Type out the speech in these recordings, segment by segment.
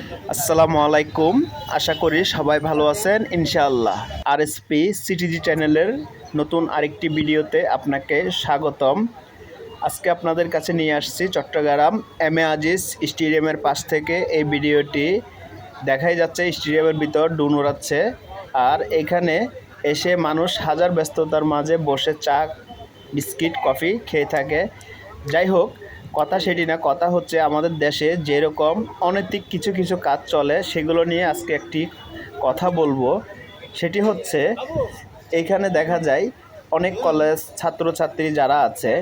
আসসালামু আলাইকুম। আশা করি সবাই ভালো আছেন ইনশাআল্লাহ। আরএসপি সিটিজি চ্যানেলের নতুন আরেকটি ভিডিওতে আপনাকে স্বাগতম। আজকে আপনাদের কাছে নিয়ে আসছি চট্টগ্রাম এম এ আজিজ স্টেডিয়ামের পাশ থেকে এই ভিডিওটি। দেখাই যাচ্ছে স্টেডিয়ামের ভিতর ডুন উড়াচ্ছে, আর এখানে এসে মানুষ হাজার ব্যস্ততার মাঝে বসে চা বিস্কিট কফি খেয়ে থাকে। যাই হোক, কথা সেটি না, কথা হচ্ছে আমাদের দেশে যেরকম অনৈতিক কিছু কিছু কাজ চলে সেগুলো নিয়ে আজকে একটি কথা বলবো। সেটি হচ্ছে, এইখানে দেখা যায় অনেক কলেজ ছাত্রছাত্রী যারা আছে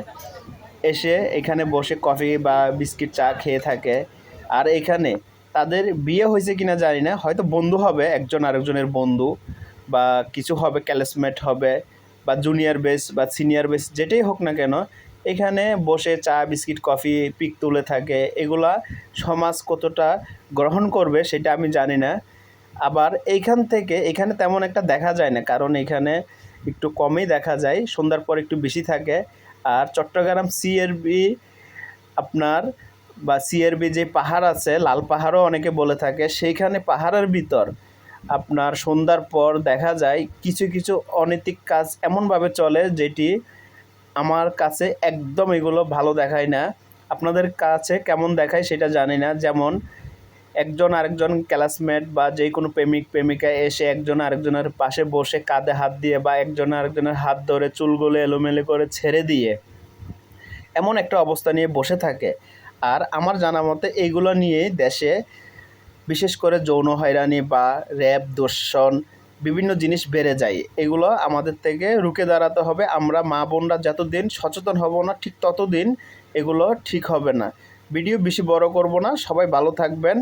এসে এখানে বসে কফি বা বিস্কিট চা খেয়ে থাকে। আর এখানে তাদের বিয়ে হয়েছে কিনা জানি না, হয়তো বন্ধু হবে, একজন আরেকজনের বন্ধু, বা কিছু হবে, ক্লাসমেট হবে, বা জুনিয়র বেস বা সিনিয়র বেস, যেটাই হোক না কেন, এখানে বসে চা বিস্কিট কফি পিক তুলে থাকে। এগুলা সমাজ কতটা গ্রহণ করবে সেটা আমি জানি না। আবার এখানে তেমন একটা দেখা যায় না, কারণ এখানে একটু কমই দেখা যায়, সন্ধ্যার পর একটু বেশি থাকে। আর চট্টগ্রাম সিআরবি আপনার বা সিআরবি যে পাহাড় আছে, লাল পাহাড়ও অনেকে বলে থাকে, সেইখানে পাহাড়ের ভিতর আপনার সন্ধ্যার পর দেখা যায় কিছু কিছু অনৈতিক কাজ এমনভাবে চলে যেটি আমার কাছে একদম এগুলো ভালো দেখায় না। আপনাদের কাছে কেমন দেখায় সেটা জানি না। যেমন একজন আরেকজন ক্লাসমেট বা যে কোনো প্রেমিক প্রেমিকা এসে একজন আরেকজনের পাশে বসে কাঁধে হাত দিয়ে বা একজন আরেকজনের হাত ধরে চুলগুলো এলোমেলো করে ছেড়ে দিয়ে এমন একটা অবস্থা নিয়ে বসে থাকে। আর আমার জানা মতে এইগুলো নিয়েই দেশে বিশেষ করে যৌন হয়রানি বা র্যাব দর্শন বিভিন্ন জিনিস বেড়ে যায়। এগুলো আমাদের থেকে রুখে দাঁড়াতে হবে। আমরা মা বোনরা যতদিন সচেতন হব না, ঠিক ততদিন এগুলো ঠিক হবে না। ভিডিও বেশি বড় করব না। সবাই ভালো থাকবেন,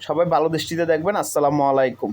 সবাই ভালো দৃষ্টিতে দেখবেন। আসসালামু আলাইকুম।